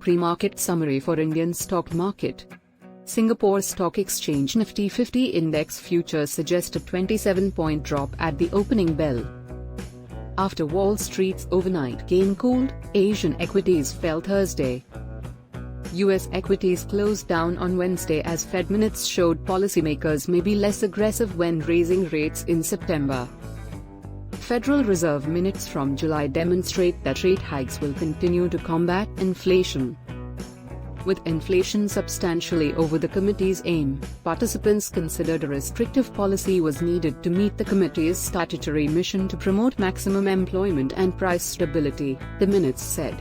pre-market summary for Indian stock market. Singapore Stock Exchange Nifty 50 Index futures suggest a 27-point drop at the opening bell. After Wall Street's overnight gain cooled, Asian equities fell Thursday. U.S. equities closed down on Wednesday as Fed minutes showed policymakers may be less aggressive when raising rates in September. Federal Reserve minutes from July demonstrate that rate hikes will continue to combat inflation. With inflation substantially over the committee's aim, participants considered a restrictive policy was needed to meet the committee's statutory mission to promote maximum employment and price stability, the minutes said.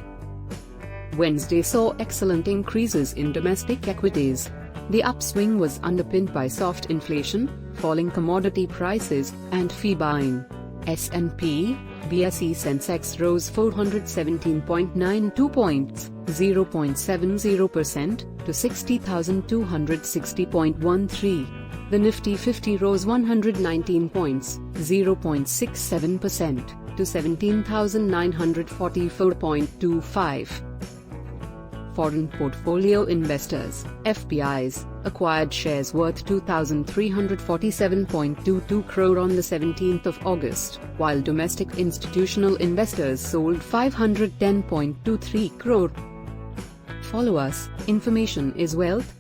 Wednesday saw excellent increases in domestic equities. The upswing was underpinned by soft inflation, falling commodity prices, and fee buying. S&P, BSE Sensex rose 417.92 points, 0.70% to 60,260.13. The Nifty 50 rose 119 points, 0.67% to 17,944.25. Foreign portfolio investors, FPIs, acquired shares worth 2,347.22 crore on the 17th of August, while domestic institutional investors sold 510.23 crore. Follow us, information is wealth.